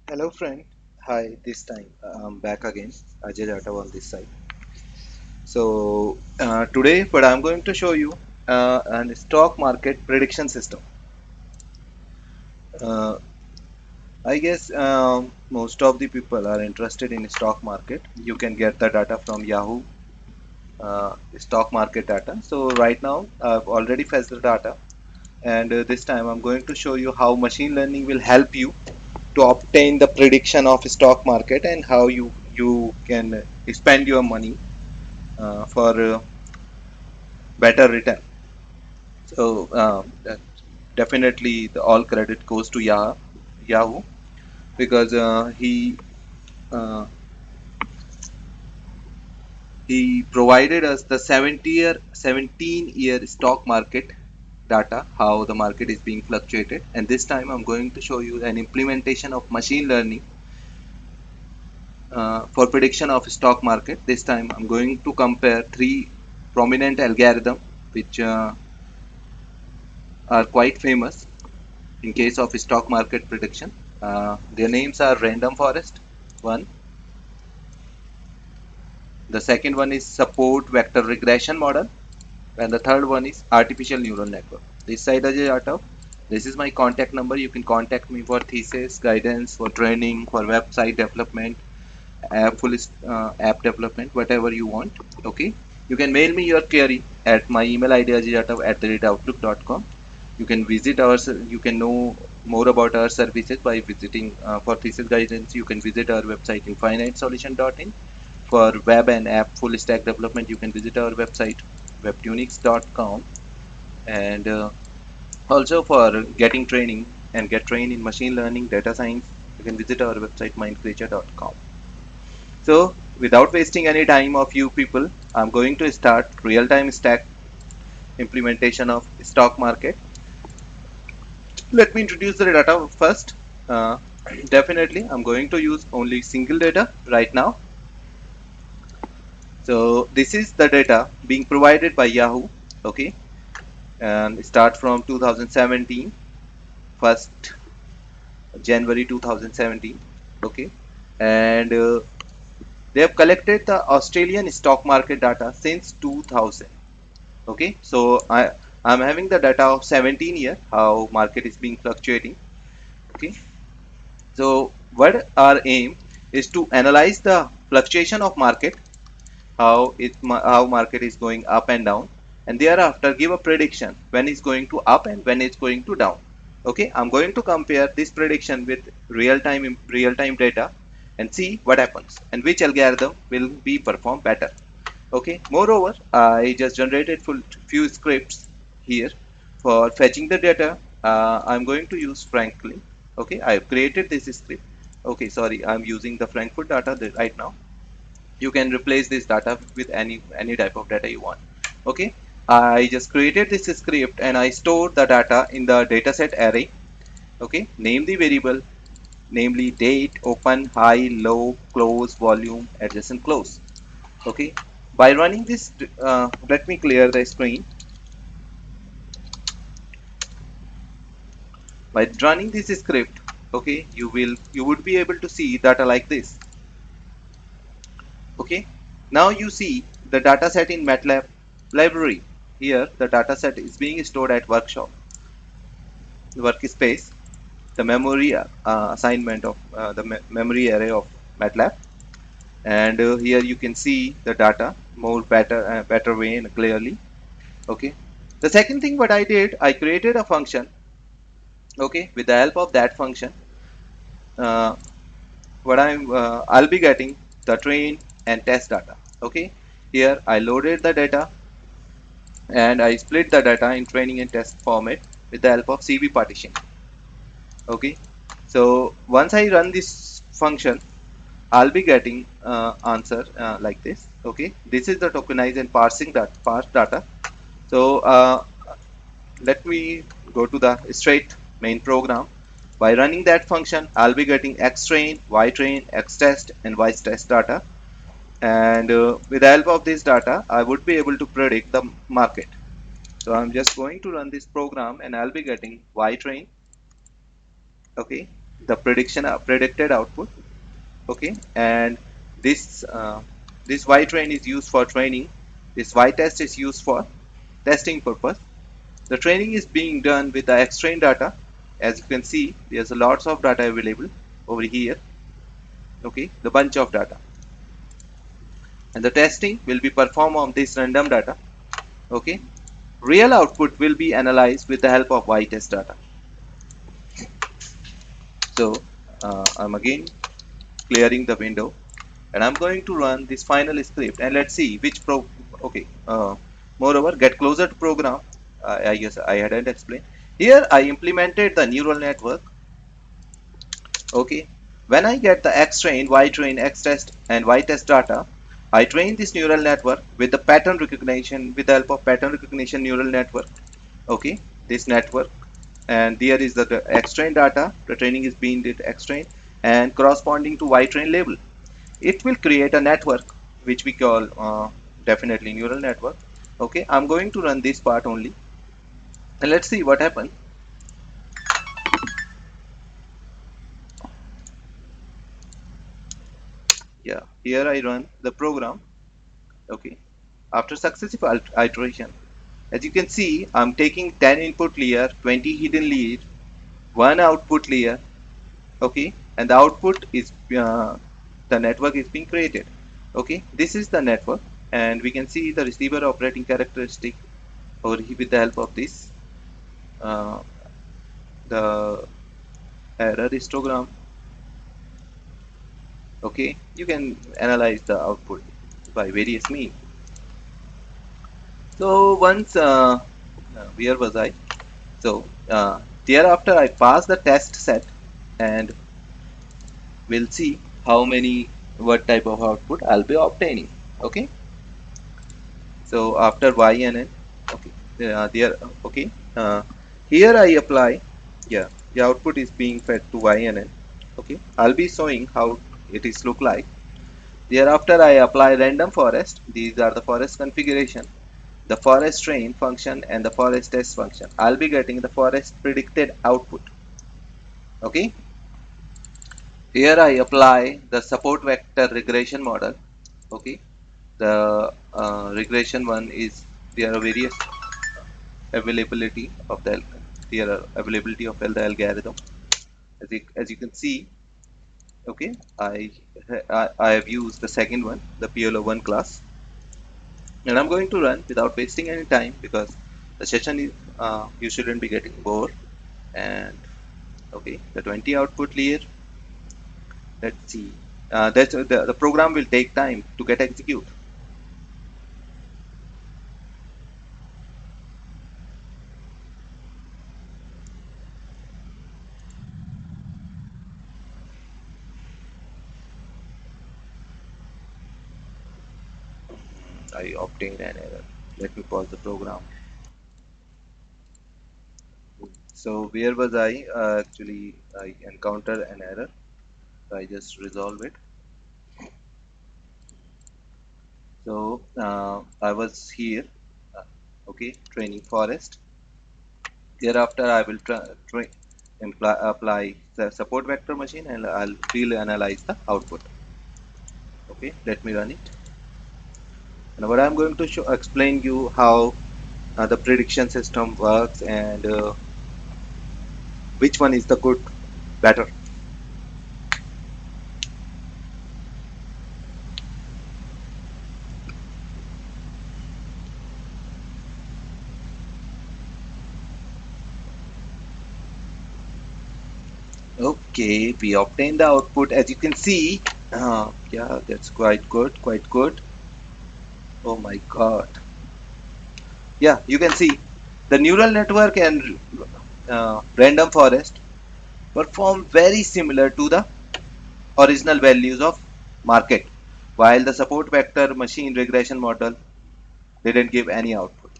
Hello friend, hi, this time I'm back again, Ajay Jatav on this side. Today what I'm going to show you an stock market prediction system. Uh, I guess most of the people are interested in stock market. You can get the data from Yahoo stock market data. So right now I've already fetched the data and this time I'm going to show you how machine learning will help you to obtain the prediction of stock market and how you can spend your money for better return. So definitely the all credit goes to Yahoo because uh, he provided us the 17-year stock market data, how the market is being fluctuated. And this time I'm going to show you an implementation of machine learning for prediction of stock market. This time I'm going to compare three prominent algorithms which are quite famous in case of stock market prediction. Their names are random forest one. The second one is support vector regression model, and the third one is artificial neural network. This side Ajay Atav. This is my contact number. You can contact me for thesis, guidance, for training, for website development, app development, whatever you want. Okay. You can mail me your query at my email ID ajayatav@outlook.com. You can visit our. You can know more about our services by visiting for thesis guidance. You can visit our website infinitesolution.in. For web and app full stack development, you can visit our website webtunix.com. And also for getting training and get trained in machine learning, data science, you can visit our website mindcreature.com. So without wasting any time of you people, I'm going to start real-time stack implementation of stock market. Let me introduce the data first. Uh, Definitely, I'm going to use only single data right now. So this is the data being provided by Yahoo. Okay, and start from 2017, 1st January 2017. Okay, and they have collected the Australian stock market data since 2000. Okay, so I'm having the data of 17 year how market is being fluctuating. Okay, so what our aim is to analyze the fluctuation of market, how market is going up and down, and thereafter give a prediction when it's going to up and when it's going to down. Okay, I'm going to compare this prediction with real time data and see what happens and which algorithm will be perform better. Okay, moreover, I just generated few scripts here for fetching the data. I'm going to use Franklin. Okay, I have created this script. Okay, sorry, I'm using the Frankfurt data right now. You can replace this data with any type of data you want. Okay, I just created this script and I stored the data in the dataset array. Okay, name the variable, namely date, open, high, low, close, volume, adjacent, close. Okay, by running this, let me clear the screen. By running this script, okay, you would be able to see data like this. Okay, now you see the data set in MATLAB library. Here the data set is being stored at workspace, the memory assignment of the memory array of MATLAB. And here you can see the data more better way and clearly. Okay, the second thing what I did, I created a function. Okay, with the help of that function, uh, I'll be getting the train and test data. Okay, here I loaded the data and I split the data in training and test format with the help of CB partition. Okay, so once I run this function, I'll be getting answer like this. Okay, this is the tokenized and parsed data. So let me go to the straight main program. By running that function, I'll be getting xtrain, ytrain, xtest, and ytest data. And with the help of this data, I would be able to predict the market. So I'm just going to run this program and I'll be getting ytrain. Okay. the predicted output. Okay, and this this Y train is used for training. This Y test is used for testing purpose. The training is being done with the X-train data. As you can see, there's a lots of data available over here. Okay, the bunch of data, and the testing will be performed on this random data. Okay, real output will be analyzed with the help of Y test data. So I'm again clearing the window, and I'm going to run this final script, and let's see which okay, moreover, get closer to program. I guess I hadn't explained here. I implemented the neural network. Okay, when I get the X train, Y train, X test and Y test data, I train this neural network with the pattern recognition, with the help of pattern recognition neural network. Okay, this network, and there is the X train data. The training is being did X train and corresponding to Y train label. It will create a network which we call definitely neural network. Okay, I'm going to run this part only, and let's see what happens. Yeah, here I run the program. Okay, after successful iteration, as you can see, I'm taking 10 input layer, 20 hidden layer, one output layer. Okay, and the output is the network is being created. Okay, this is the network, and we can see the receiver operating characteristic over here with the help of this uh, the error histogram. Okay, you can analyze the output by various means. So once where was I? So thereafter I pass the test set, and we'll see how many what type of output I'll be obtaining. Okay, so after YNN, okay, there, okay, here I apply, yeah, the output is being fed to YNN. Okay, I'll be showing how it is look like. Thereafter I apply random forest. These are the forest configuration, the forest train function and the forest test function. I'll be getting the forest predicted output. Okay, here I apply the support vector regression model. Okay, the regression one is there are various availability of the availability of the algorithm. As you can see, okay, I have used the second one, the PLO1 class, and I'm going to run without wasting any time because the session is you shouldn't be getting bored. And okay, the 20 output layer, let's see, that's the program will take time to get execute. I obtained an error. Let me pause the program. So where was I? Actually, I encountered an error. So I just resolve it. So I was here. Uh, okay, training forest. Thereafter, I will apply the support vector machine, and I'll really analyze the output. Okay, let me run it. And what I'm going to explain you how the prediction system works, and which one is the good, better. Okay, we obtain the output. As you can see, yeah, that's quite good, quite good. Oh my God. Yeah, you can see the neural network and random forest perform very similar to the original values of market, while the support vector machine regression model didn't give any output.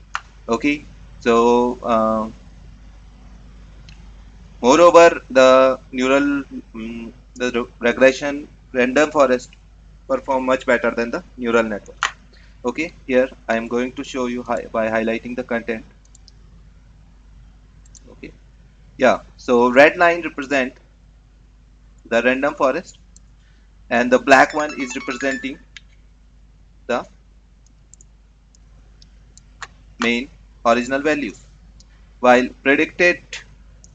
Okay, so moreover, the the regression random forest perform much better than the neural network. Okay, here I am going to show you by highlighting the content. Okay, yeah, so red line represent the random forest, and the black one is representing the main original values, while predicted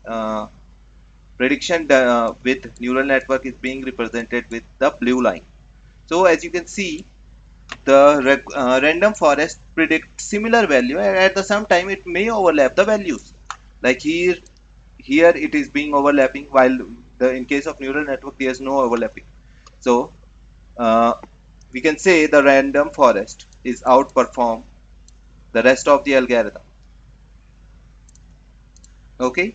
uh, prediction with neural network is being represented with the blue line. So as you can see, the random forest predicts similar value, and at the same time it may overlap the values. Like here it is being overlapping, while in case of neural network there is no overlapping. So uh, we can say the random forest is outperform the rest of the algorithm. Okay,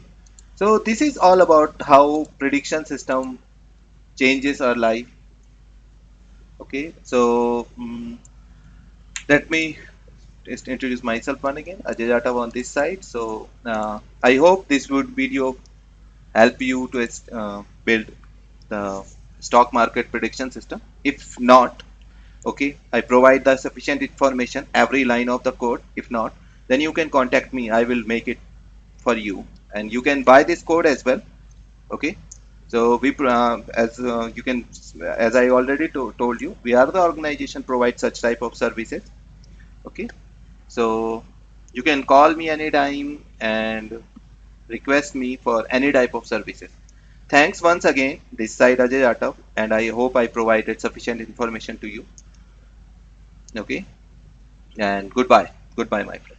so this is all about how prediction system changes our life. Okay, so let me just introduce myself once again, Ajay Jatav on this side. So I hope this would video help you to build the stock market prediction system. If not, okay, I provide the sufficient information every line of the code. If not, then you can contact me, I will make it for you, and you can buy this code as well. Okay, so we you can, as I already told you, we are the organization provide such type of services. Okay, so you can call me anytime and request me for any type of services. Thanks once again. This side Ajay Jatav, and I hope I provided sufficient information to you. Okay, and goodbye. Goodbye, my friend.